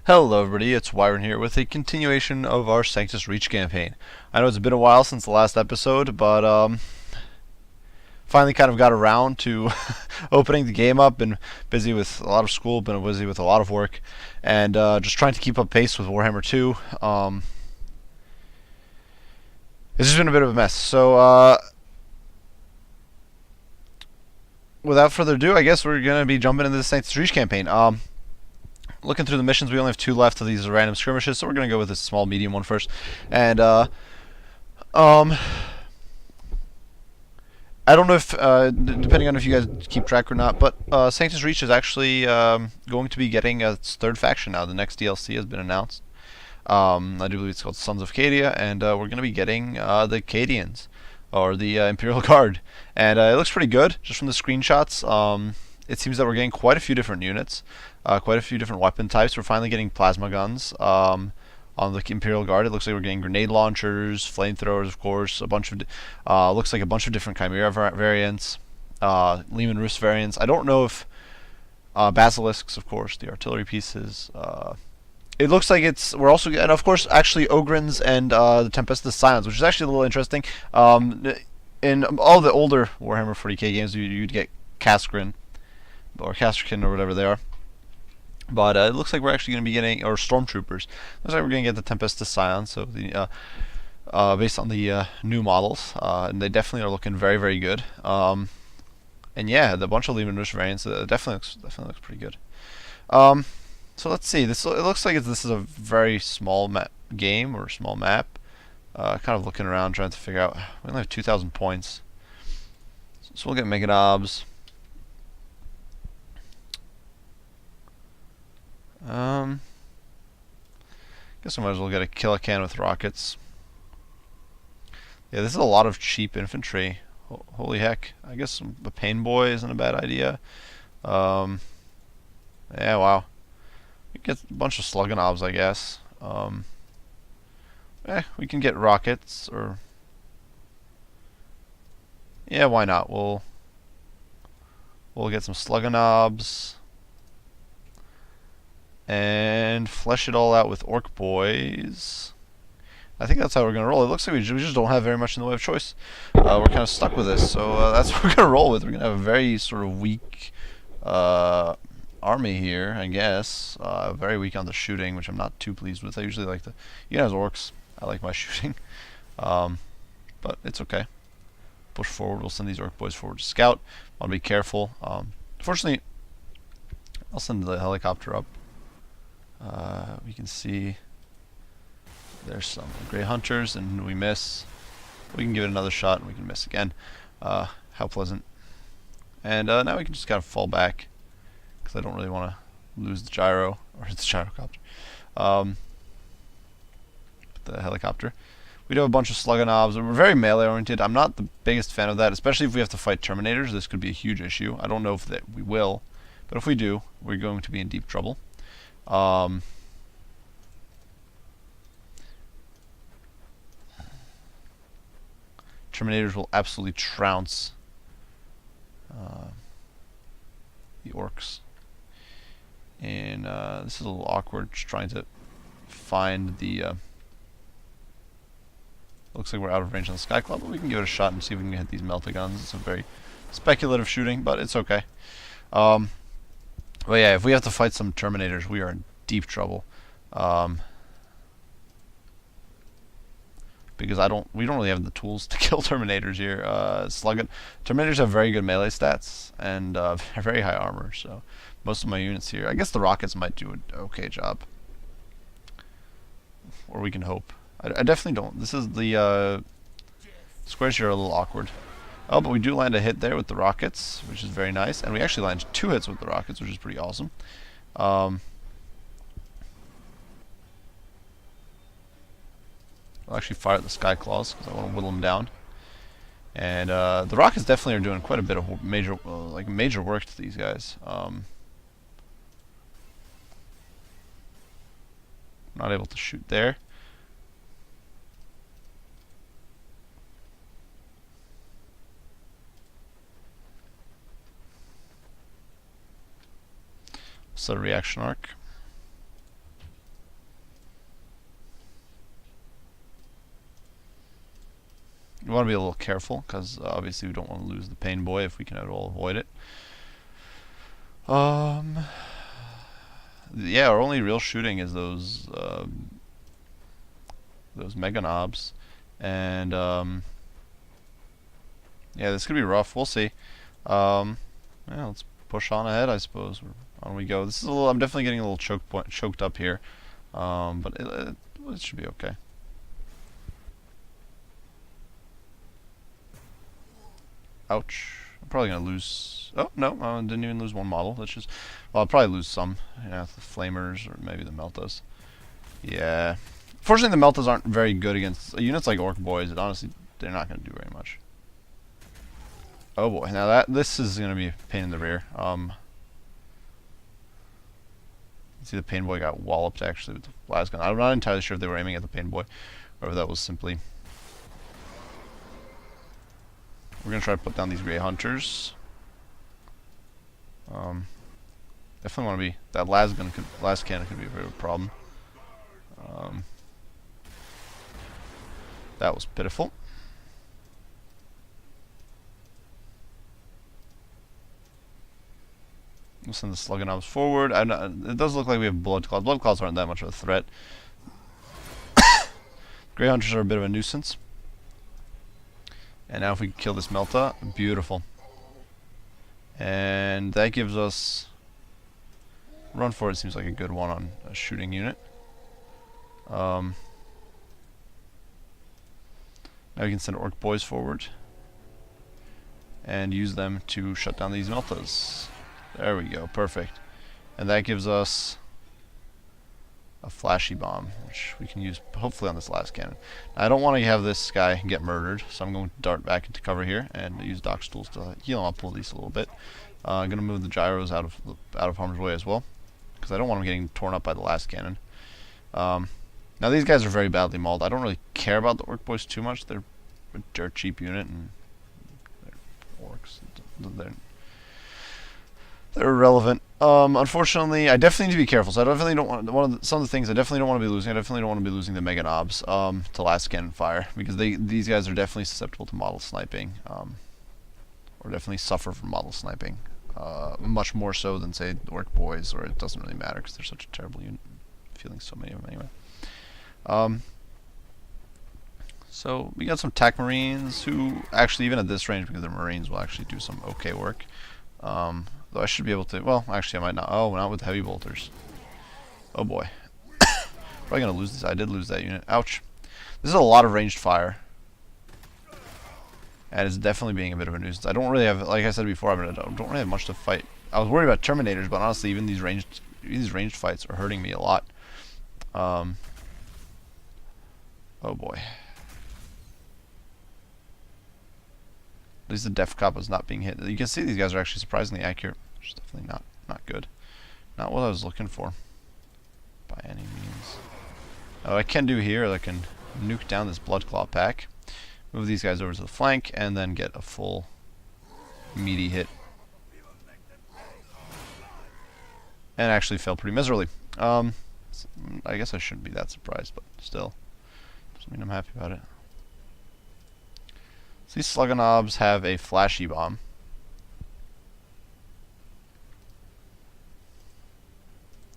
Hello everybody, it's Wyron here with a continuation of our Sanctus Reach campaign. I know it's been a while since the last episode, but finally kind of got around to opening the game up. Been busy with a lot of school, been busy with a lot of work, and just trying to keep up pace with Warhammer 2. It's just been a bit of a mess. So without further ado, I guess we're going to be jumping into the Sanctus Reach campaign. Looking through the missions, we only have 2 left of these random skirmishes, so we're going to go with this small medium one first. And I don't know if, depending on if you guys keep track or not, but Sanctus Reach is actually going to be getting its 3rd faction now. The next DLC has been announced. I do believe it's called Sons of Cadia, and we're going to be getting the Cadians, or the Imperial Guard. And it looks pretty good, just from the screenshots. It seems that we're getting quite a few different units, quite a few different weapon types. We're finally getting plasma guns on the Imperial Guard. It looks like we're getting grenade launchers, flamethrowers, of course, a bunch of, looks like a bunch of different Chimera variants, Lehman Russ variants. I don't know if basilisks, of course, the artillery pieces. It looks like we're also getting, of course, actually Ogrins and the Tempestus Scions, which is actually a little interesting. In all the older Warhammer 40k games, you'd get Kaskrin, or Castrican, or whatever they are. But it looks like we're actually going to be getting, or Stormtroopers. Looks like we're going to get the Tempestus Scions, so the based on the new models, and they definitely are looking very, very good. And yeah, the bunch of Lehman Russ variants definitely looks pretty good. So let's see. It looks like this is a very small game, or small map. Kind of looking around, trying to figure out. We only have 2,000 points, so we'll get Mega Knobs. Guess I might as well get a Kill-A-Can with rockets. Yeah, this is a lot of cheap infantry. Holy heck. I guess a Pain Boy isn't a bad idea. Yeah, wow. We get a bunch of Slugganobs, I guess. We can get rockets, or... Yeah, why not? We'll get some Slugganobs and flesh it all out with Orc Boys. I think that's how we're going to roll. It looks like we just don't have very much in the way of choice. We're kind of stuck with this, so that's what we're going to roll with. We're going to have a very sort of weak army here, I guess. Very weak on the shooting, which I'm not too pleased with. I usually like you guys orcs, I like my shooting. But it's okay. Push forward. We'll send these Orc Boys forward to scout. Want to be careful. Fortunately, I'll send the helicopter up. We can see there's some Grey Hunters, and we miss. We can give it another shot, and we can miss again. How pleasant. And now we can just kind of fall back, because I don't really want to lose the gyro, or the gyrocopter. The helicopter. We do have a bunch of Slugganobs. We're very melee oriented. I'm not the biggest fan of that, especially if we have to fight Terminators. This could be a huge issue. I don't know if we will, but if we do, we're going to be in deep trouble. Terminators will absolutely trounce the orcs. And this is a little awkward, just trying to find the... looks like we're out of range on the Sky Club, but we can give it a shot and see if we can hit these Melta-Guns. It's a very speculative shooting, but it's okay. But yeah, if we have to fight some Terminators, we are in deep trouble. Because we don't really have the tools to kill Terminators here. Terminators have very good melee stats and very high armor, so most of my units here, I guess the rockets might do an okay job. Or we can hope. I definitely don't. This is the squares here are a little awkward. Oh, but we do land a hit there with the rockets, which is very nice. And we actually land 2 hits with the rockets, which is pretty awesome. I'll actually fire at the Sky Claws, because I want to whittle them down. And the rockets definitely are doing quite a bit of major work to these guys. Not able to shoot there. Set a reaction arc. We want to be a little careful because obviously we don't want to lose the pain boy if we can at all avoid it. Yeah, our only real shooting is those mega knobs, and yeah, this could be rough. We'll see. Yeah, let's push on ahead, I suppose. On we go. This is a little. I'm definitely getting a little choked up here, but it should be okay. Ouch. I'm probably gonna lose. Oh no, I didn't even lose one model. That's just. Well, I'll probably lose some. Yeah, the flamers or maybe the meltas. Yeah. Fortunately, the meltas aren't very good against units like orc boys. Honestly, they're not gonna do very much. Oh boy, now this is gonna be a pain in the rear. See, the pain boy got walloped actually with the las gun. I'm not entirely sure if they were aiming at the pain boy, or if that was simply. We're gonna try to put down these gray hunters. Definitely want to be that las cannon could be a bit of a problem. That was pitiful. We'll send the slug knobs forward. It does look like we have blood claws. Blood claws aren't that much of a threat. Grey hunters are a bit of a nuisance. And now if we kill this melta, beautiful. And that gives us run for it. Seems like a good one on a shooting unit. Now we can send orc boys forward and use them to shut down these meltas. There we go, perfect. And that gives us a flashy bomb, which we can use hopefully on this las cannon. Now, I don't want to have this guy get murdered, so I'm going to dart back into cover here and use Doc's tools to heal him up at least a little bit. I'm going to move the gyros out of harm's way as well, because I don't want him getting torn up by the las cannon. Now these guys are very badly mauled. I don't really care about the orc boys too much. They're a dirt cheap unit, and they're orcs. They're irrelevant. Unfortunately, I definitely need to be careful. So I definitely don't want some of the things I definitely don't want to be losing. I definitely don't want to be losing the mega knobs to las cannon fire, because these guys are definitely susceptible to model sniping, or definitely suffer from model sniping, much more so than say the orc boys, or it doesn't really matter because they're such a terrible unit. Feeling so many of them anyway. So we got some tac marines who actually, even at this range, because they're marines, will actually do some okay work. Though I should be able to. Well, actually, I might not. Oh, not with heavy bolters. Oh boy. Probably gonna lose this. I did lose that unit. Ouch. This is a lot of ranged fire, and it's definitely being a bit of a nuisance. I don't really have, like I said before, I don't really have much to fight. I was worried about terminators, but honestly, even these ranged fights are hurting me a lot. Oh boy. At least the def cop is not being hit. You can see these guys are actually surprisingly accurate, which is definitely not good. Not what I was looking for, by any means. What I can do here, I can nuke down this blood claw pack, move these guys over to the flank, and then get a full meaty hit. And actually fail pretty miserably. I guess I shouldn't be that surprised, but still, doesn't mean I'm happy about it. So these slugganobs have a flashy bomb.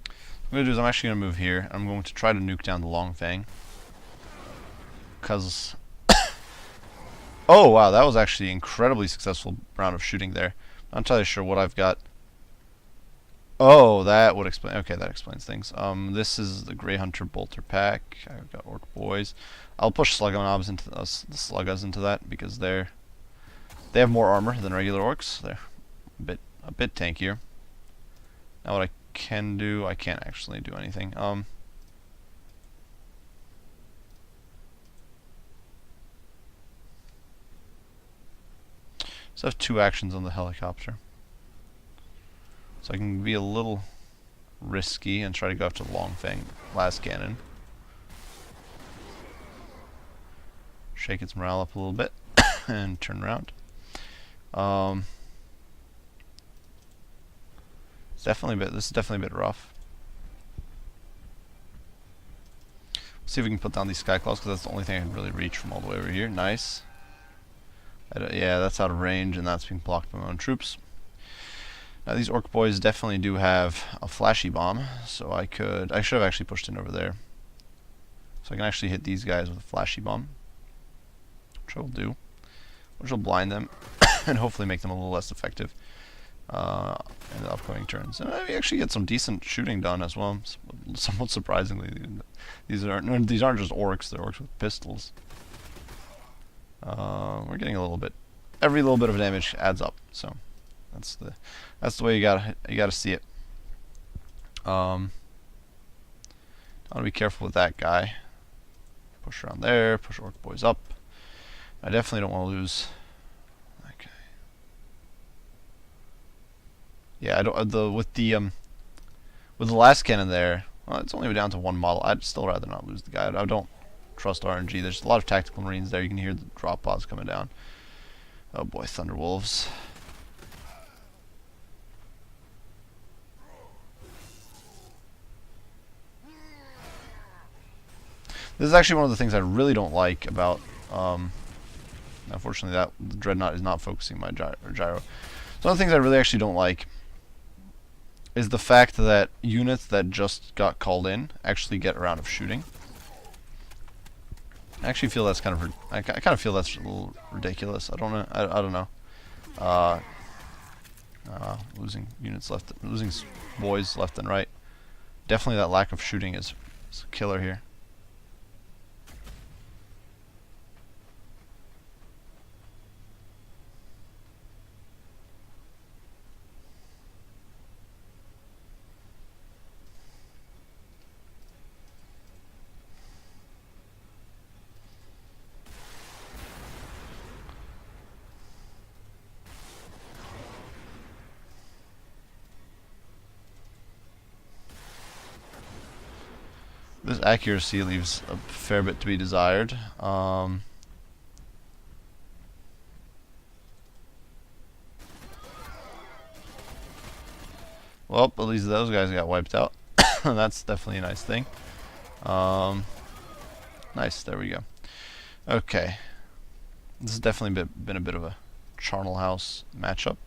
What I'm going to do is I'm actually going to move here. I'm going to try to nuke down the long fang. Because... oh, wow, that was actually an incredibly successful round of shooting there. I'm not entirely sure what I've got. Oh, that would explain... okay, that explains things. This is the Grey Hunter Bolter pack. I've got Orc Boys. I'll push Slugganobs into the Sluggas into that because they have more armor than regular orcs. They're a bit tankier. Now what I can do, I can't actually do anything. So I have 2 actions on the helicopter. So I can be a little risky and try to go after the long fang las cannon. Shake its morale up a little bit and turn around. This is definitely a bit rough. See if we can put down these sky claws, because that's the only thing I can really reach from all the way over here. Nice. Yeah, that's out of range, and that's being blocked by my own troops. Now these orc boys definitely do have a flashy bomb, so I should have actually pushed in over there. So I can actually hit these guys with a flashy bomb, which I will do, which will blind them and hopefully make them a little less effective in the upcoming turns. And I actually get some decent shooting done as well, somewhat surprisingly. These aren't just orcs; they're orcs with pistols. We're getting a little bit. Every little bit of damage adds up, so that's the way you gotta see it. I want to be careful with that guy. Push around there, push orc boys up. I definitely don't want to lose. Okay. Yeah, I don't. With the last cannon there, well, it's only down to one model. I'd still rather not lose the guy. I don't trust RNG. There's a lot of tactical marines there. You can hear the drop pods coming down. Oh boy, Thunderwolves. This is actually one of the things I really don't like about. Unfortunately, that the Dreadnought is not focusing my gyro. So one of the things I really actually don't like is the fact that units that just got called in actually get a round of shooting. I actually feel that's kind of I kind of feel that's a little ridiculous. I don't know. I don't know. Losing units losing boys left and right. Definitely that lack of shooting is a killer here. This accuracy leaves a fair bit to be desired. Well, at least those guys got wiped out. That's definitely a nice thing. Nice, there we go. Okay. This has definitely been a bit of a charnel house matchup.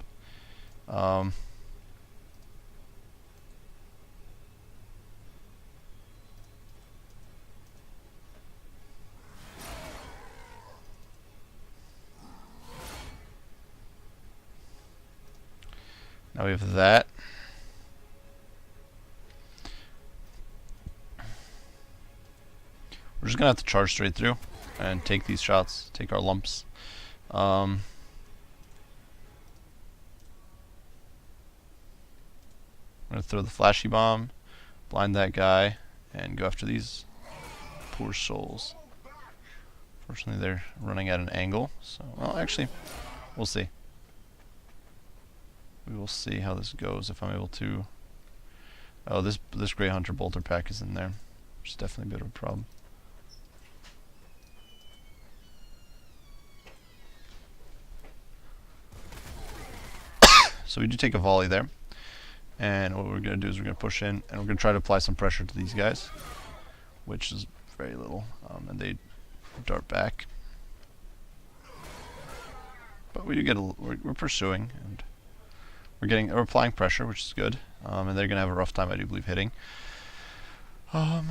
Now we have that. We're just gonna have to charge straight through and take these shots, take our lumps. I'm gonna throw the flashy bomb, blind that guy, and go after these poor souls. Fortunately, they're running at an angle, so well, actually, we'll see. We will see how this goes if I'm able to. Oh, this Grey Hunter bolter pack is in there, which is definitely a bit of a problem. So we do take a volley there, and what we're going to do is we're going to push in, and we're going to try to apply some pressure to these guys, which is very little, and they dart back. But we do get we're pursuing, and we're applying pressure, which is good, and they're going to have a rough time, I do believe, hitting. I'm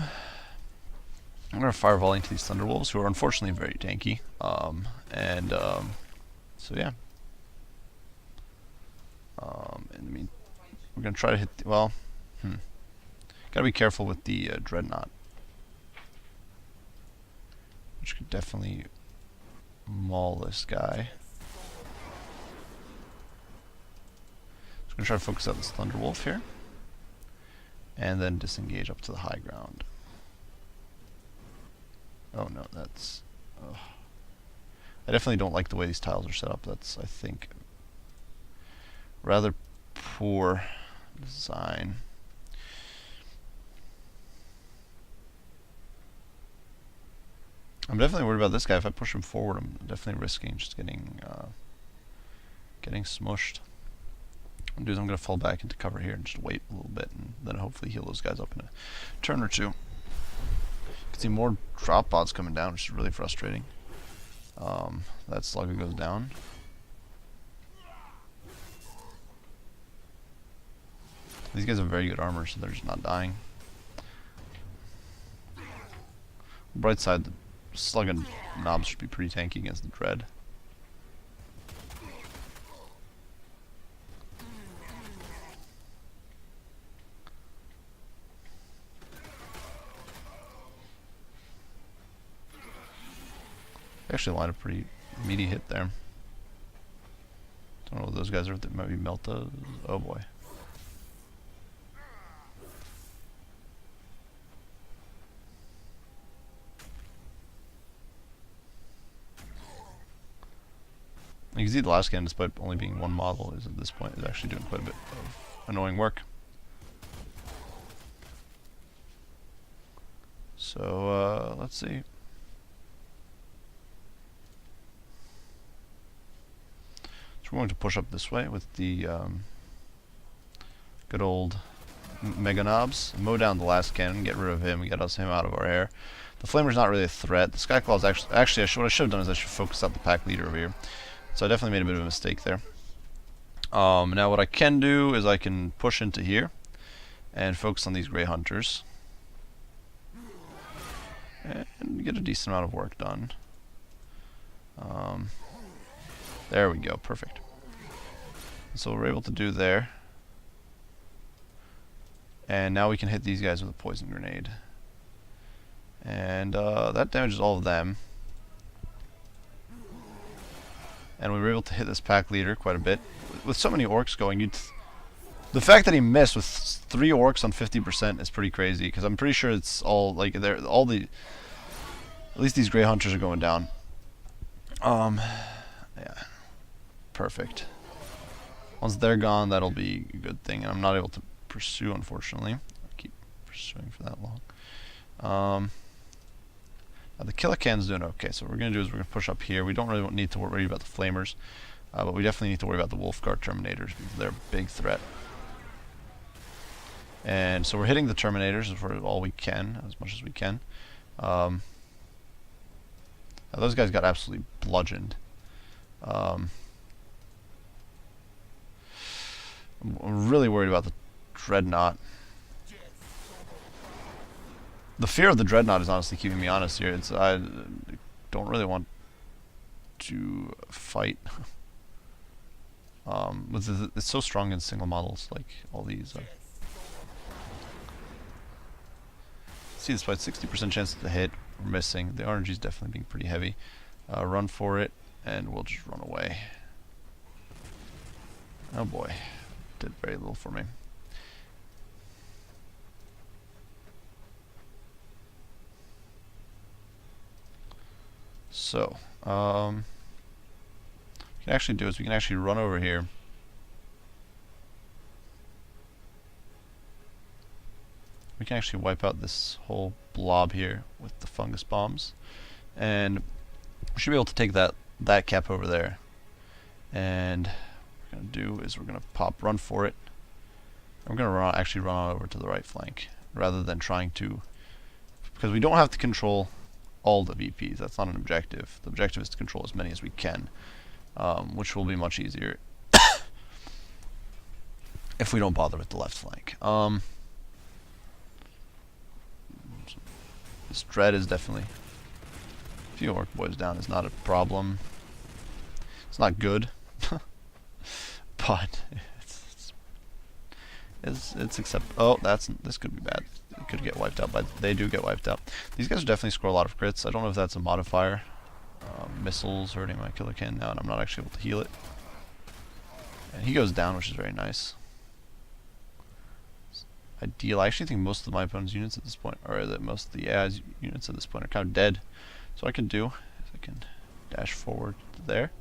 going to fire volley into these Thunderwolves, who are unfortunately very tanky, so yeah. In the mean, we're going to try to hit, gotta be careful with the Dreadnought, which could definitely maul this guy. So I'm going to try to focus out this Thunderwolf here, and then disengage up to the high ground. Oh no, that's... I definitely don't like the way these tiles are set up. That's, I think, rather poor design. I'm definitely worried about this guy. If I push him forward, I'm definitely risking just getting smushed. What I'm doing is I'm going to fall back into cover here and just wait a little bit, and then hopefully heal those guys up in a turn or two. You can see more drop pods coming down, which is really frustrating. That slugger goes down. These guys have very good armor, so they're just not dying. Bright side, the slug and knobs should be pretty tanky against the dread. They actually lined a pretty meaty hit there. Don't know what those guys are. They might be Meltas. Oh boy. You can see the last cannon, despite only being one model, is at this point is actually doing quite a bit of annoying work. So let's see. So we're going to push up this way with the good old Mega Knobs. Mow down the last cannon, get rid of him, get us him out of our hair. The Flamer's not really a threat. The Skyclaw is actually what I should have done is I should focus out the pack leader over here. So I definitely made a bit of a mistake there. Now what I can do is I can push into here and focus on these Grey Hunters and get a decent amount of work done. There we go, perfect. So we're able to do there. And now we can hit these guys with a poison grenade. And that damages all of them. And we were able to hit this pack leader quite a bit. With so many orcs going, the fact that he missed with 3 orcs on 50% is pretty crazy, because I'm pretty sure it's all like at least these Grey Hunters are going down. Yeah, perfect. Once they're gone, that'll be a good thing, and I'm not able to pursue, unfortunately. I'll keep pursuing for that long. Now the Killican's doing okay, so what we're going to do is we're going to push up here. We don't really need to worry about the Flamers, but we definitely need to worry about the Wolfguard Terminators, because they're a big threat. And so we're hitting the Terminators for all we can, as much as we can. Now those guys got absolutely bludgeoned. I'm really worried about the Dreadnought. The fear of the Dreadnought is honestly keeping me honest here. I don't really want to fight. It's so strong in single models, like all these. See, despite 60% chance to hit, we're missing. The RNG is definitely being pretty heavy. Run for it, and we'll just run away. Oh boy, did very little for me. So, what we can actually do is we can actually run over here. We can actually wipe out this whole blob here with the fungus bombs, and we should be able to take that cap over there. And what we're gonna do is we're gonna run for it. And we're gonna actually run on over to the right flank rather than trying to, because we don't have to control all the VPs. That's not an objective. The objective is to control as many as we can, which will be much easier if we don't bother with the left flank. This dread is definitely, a few orc boys down is not a problem. It's not good, but it's acceptable. Oh, this could be bad. It could get wiped out, but they do get wiped out. These guys definitely score a lot of crits. I don't know if that's a modifier. Missiles hurting my killer can now, and I'm not actually able to heal it. And he goes down, which is very nice. Ideal. I actually think most of my opponent's units at this point, or that most of the AI's units at this point, are kind of dead. So what I can do is I can dash forward to there,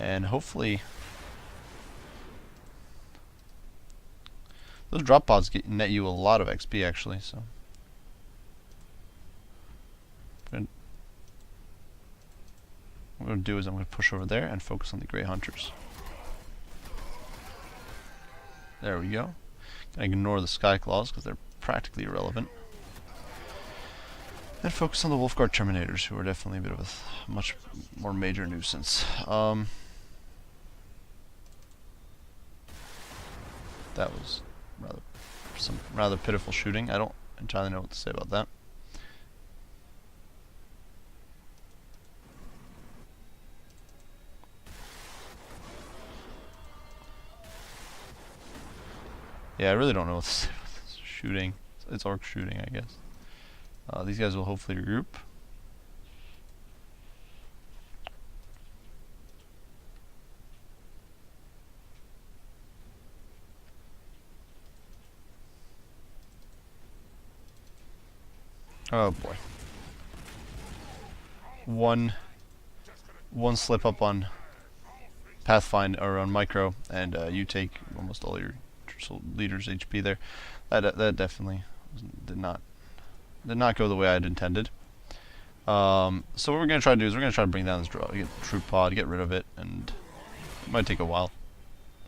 and hopefully those drop pods net you a lot of XP actually. So what I'm going to do is I'm going to push over there and focus on the Grey Hunters. There we go. Gonna ignore the Skyclaws because they're practically irrelevant. And focus on the Wolfguard Terminators, who are definitely a bit of a much more major nuisance. That was some rather pitiful shooting. I don't entirely know what to say about that. Yeah, I really don't know what to say about this shooting. It's orc shooting, I guess. These guys will hopefully regroup. Oh boy. One slip up on Pathfind or on Micro, and you take almost all your leader's HP there. That definitely did not go the way I had intended. So what we're gonna try to do is we're gonna try to bring down this troop pod, get rid of it, and it might take a while.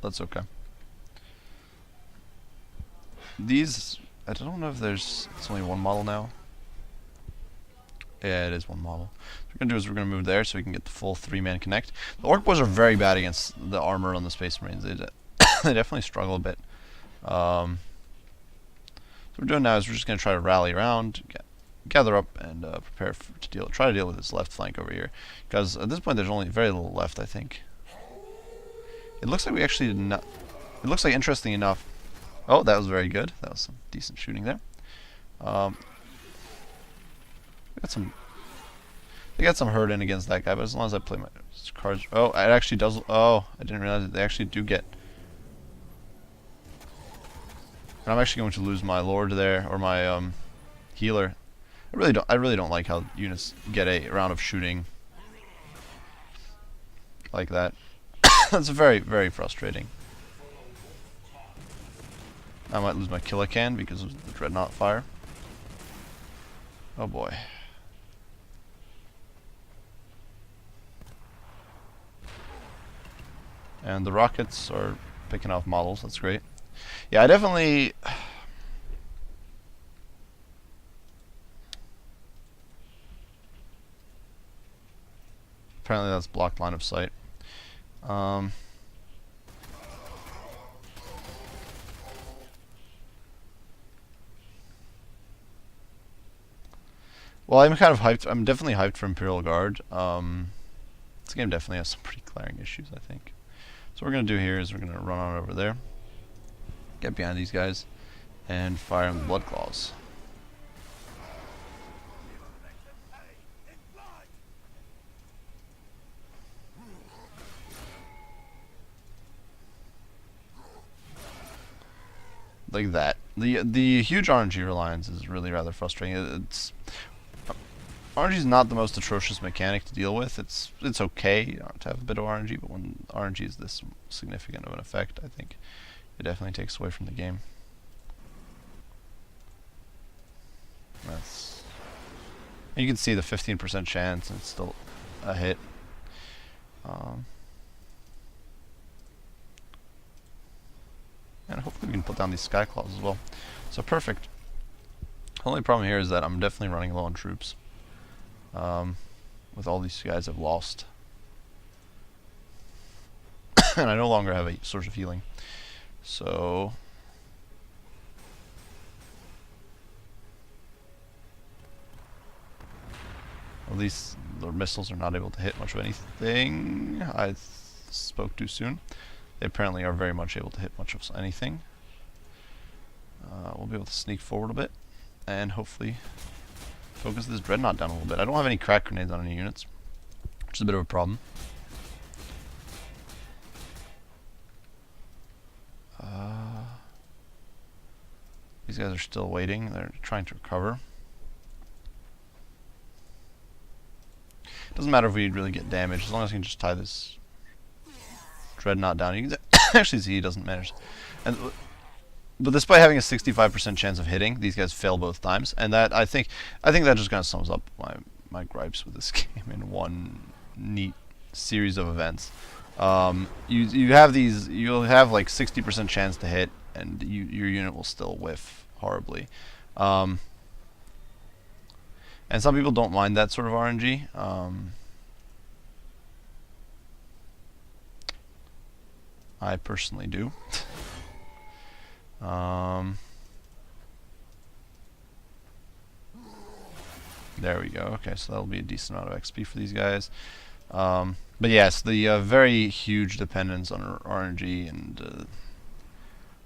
That's okay. These, I don't know if it's only one model now. Yeah, it is one model. So what we're gonna do is we're gonna move there so we can get the full 3-man connect. The Orc Boys are very bad against the armor on the Space Marines. They definitely struggle a bit. So what we're doing now is we're just gonna try to rally around, gather up, and prepare try to deal with this left flank over here. Because at this point there's only very little left, I think. It looks like we actually did not. It looks like, interesting enough. Oh, that was very good. That was some decent shooting there. They got some hurt in against that guy, but as long as I play my cards. Oh, it actually does. Oh, I didn't realize that they actually do get. And I'm actually going to lose my lord there, or my healer. I really don't like how units get a round of shooting like that. That's very, very frustrating. I might lose my Killacan because of the Dreadnought fire. Oh boy. And the rockets are picking off models. That's great. Yeah, I definitely. Apparently that's blocked line of sight. Well, I'm kind of hyped. I'm definitely hyped for Imperial Guard. This game definitely has some pretty glaring issues, I think. So what we're going to do here is we're going to run on over there, get behind these guys, and fire on the Blood Claws. Like that. The huge RNG reliance is really rather frustrating. RNG is not the most atrocious mechanic to deal with. It's okay to have a bit of RNG, but when RNG is this significant of an effect, I think it definitely takes away from the game. And you can see the 15% chance, and it's still a hit. And hopefully we can put down these Sky Claws as well. So perfect. The only problem here is that I'm definitely running low on troops. With all these guys I've lost. And I no longer have a source of healing. So at least the missiles are not able to hit much of anything. I spoke too soon. They apparently are very much able to hit much of anything. We'll be able to sneak forward a bit and hopefully focus this Dreadnought down a little bit. I don't have any crack grenades on any units, which is a bit of a problem. These guys are still waiting. They're trying to recover. Doesn't matter if we really get damage, as long as we can just tie this Dreadnought down. You can actually see he doesn't manage. But despite having a 65% chance of hitting, these guys fail both times, and that I think that just kind of sums up my gripes with this game in one neat series of events. You'll have like 60% chance to hit, and your unit will still whiff horribly. And And some people don't mind that sort of RNG. I personally do. There we go. Okay, so that'll be a decent amount of XP for these guys. But yes, the very huge dependence on RNG and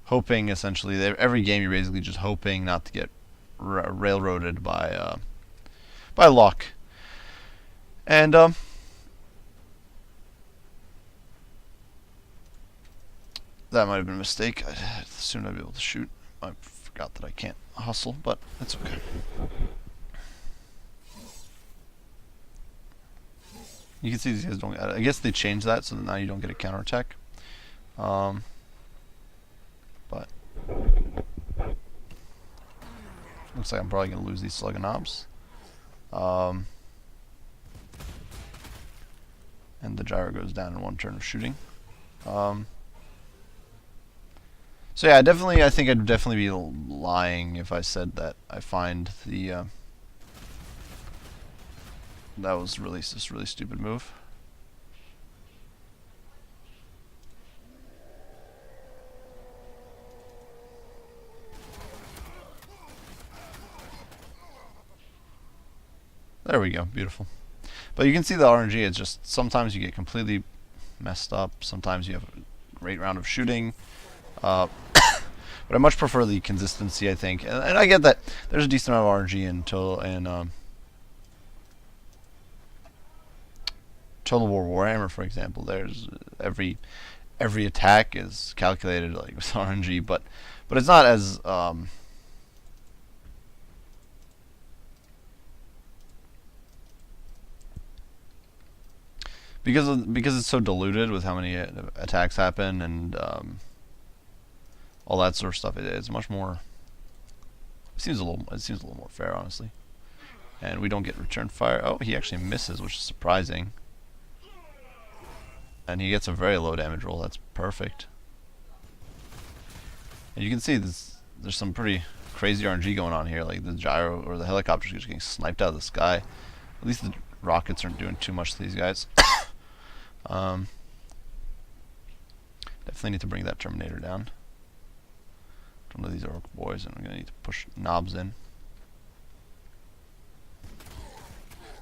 hoping, essentially, that every game you're basically just hoping not to get railroaded by luck. And that might have been a mistake. I assumed I'd be able to shoot. I forgot that I can't hustle, but it's okay. You can see these guys don't. I guess they changed that so that now you don't get a counterattack. But looks like I'm probably gonna lose these slug and knobs. And the gyro goes down in one turn of shooting. So yeah, I think I'd definitely be lying if I said that I find the that was just a really stupid move. There we go, beautiful. But you can see the RNG, it's just sometimes you get completely messed up, sometimes you have a great round of shooting. But I much prefer the consistency, I think. And I get that there's a decent amount of RNG in Total War Warhammer, for example. There's every attack is calculated like with RNG, but it's not as because it's so diluted with how many attacks happen and all that sort of stuff. It's much more. It seems a little more fair, honestly. And we don't get return fire. Oh, he actually misses, which is surprising. And he gets a very low damage roll. That's perfect. And you can see there's some pretty crazy RNG going on here. Like the gyro or the helicopters just getting sniped out of the sky. At least the rockets aren't doing too much to these guys. Definitely need to bring that Terminator down. One of these orc boys, and I'm gonna need to push knobs in.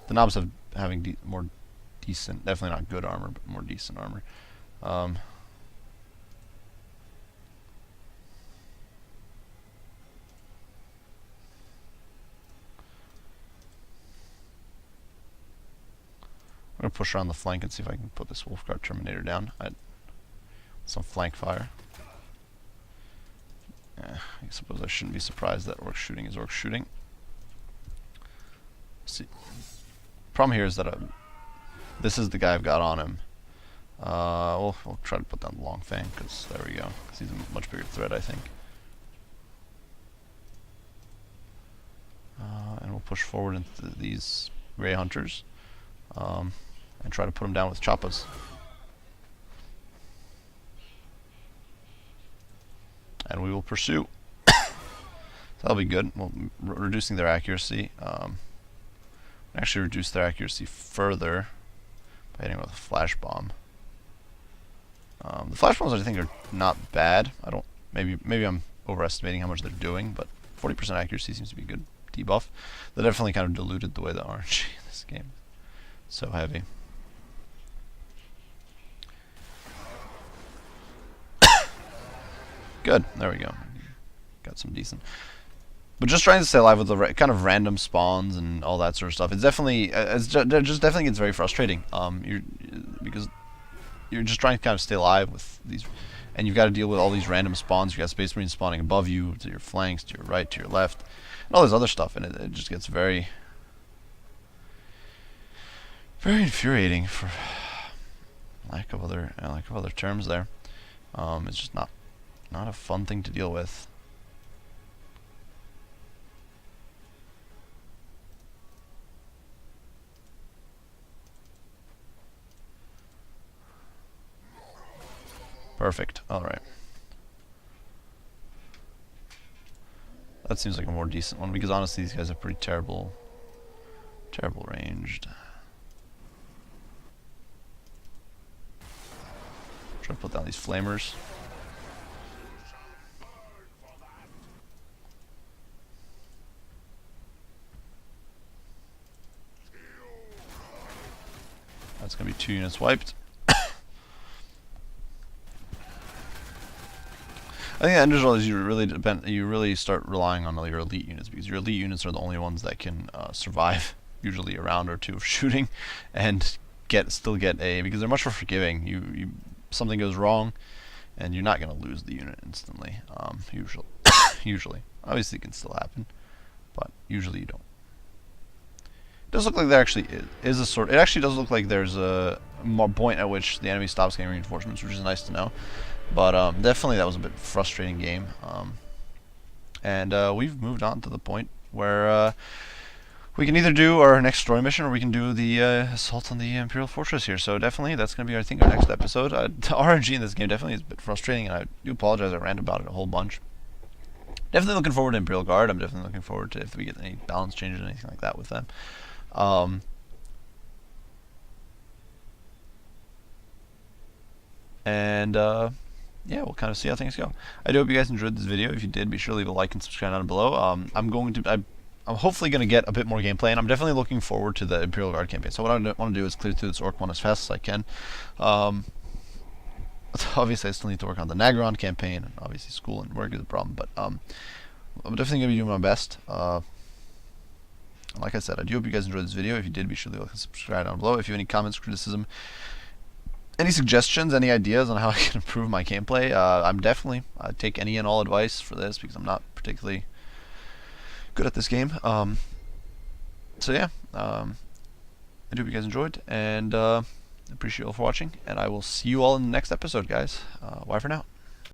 The knobs having more decent, definitely not good armor, but more decent armor. I'm gonna push around the flank and see if I can put this Wolfguard Terminator down. Some flank fire. I suppose I shouldn't be surprised that orc shooting is orc shooting. See, problem here is that this is the guy I've got on him. We'll try to put down the long fang, because there we go. Because he's a much bigger threat, I think. And we'll push forward into these Grey Hunters and try to put them down with choppas. And we will pursue. That'll be good. Well, reducing their accuracy. Actually reduce their accuracy further by hitting with a flash bomb. The flash bombs I think are not bad. Maybe I'm overestimating how much they're doing, but 40% accuracy seems to be a good debuff. They definitely kind of diluted the way the RNG in this game is so heavy. Good, there we go. Got some decent. But just trying to stay alive with the kind of random spawns and all that sort of stuff, it's definitely, just definitely gets very frustrating. Because you're just trying to kind of stay alive with these, and you've got to deal with all these random spawns. You got Space Marines spawning above you, to your flanks, to your right, to your left, and all this other stuff, and it just gets very, very infuriating, for lack of other terms. There, it's just not a fun thing to deal with. Perfect. Alright. That seems like a more decent one, because honestly these guys have pretty terrible Terrible ranged. Try to put down these flamers. That's gonna be 2 units wiped. I think the end result is you really start relying on your elite units, because your elite units are the only ones that can survive usually a round or 2 of shooting and still get a, because they're much more forgiving. Something goes wrong and you're not going to lose the unit instantly. Usually. Obviously it can still happen, but usually you don't. It does look like there actually is a sort. It actually does look like there's a point at which the enemy stops getting reinforcements, which is nice to know. But definitely that was a bit frustrating game. And we've moved on to the point where we can either do our next story mission, or we can do the assault on the Imperial Fortress here. So definitely that's going to be, I think, our next episode. The RNG in this game definitely is a bit frustrating, and I do apologize. I ranted about it a whole bunch. Definitely looking forward to Imperial Guard. I'm definitely looking forward to if we get any balance changes or anything like that with them. Yeah, we'll kind of see how things go. I do hope you guys enjoyed this video. If you did, be sure to leave a like and subscribe down below. I'm hopefully going to get a bit more gameplay, and I'm definitely looking forward to the Imperial Guard campaign. So what I want to do is clear through this Orc one as fast as I can. Obviously, I still need to work on the Nagron campaign, and obviously school and work is a problem, but I'm definitely going to be doing my best. Like I said, I do hope you guys enjoyed this video. If you did, be sure to like and subscribe down below. If you have any comments, criticism, any suggestions, any ideas on how I can improve my gameplay, I'm definitely take any and all advice for this, because I'm not particularly good at this game. So yeah, I do hope you guys enjoyed, and appreciate you all for watching, and I will see you all in the next episode, guys. Bye for now.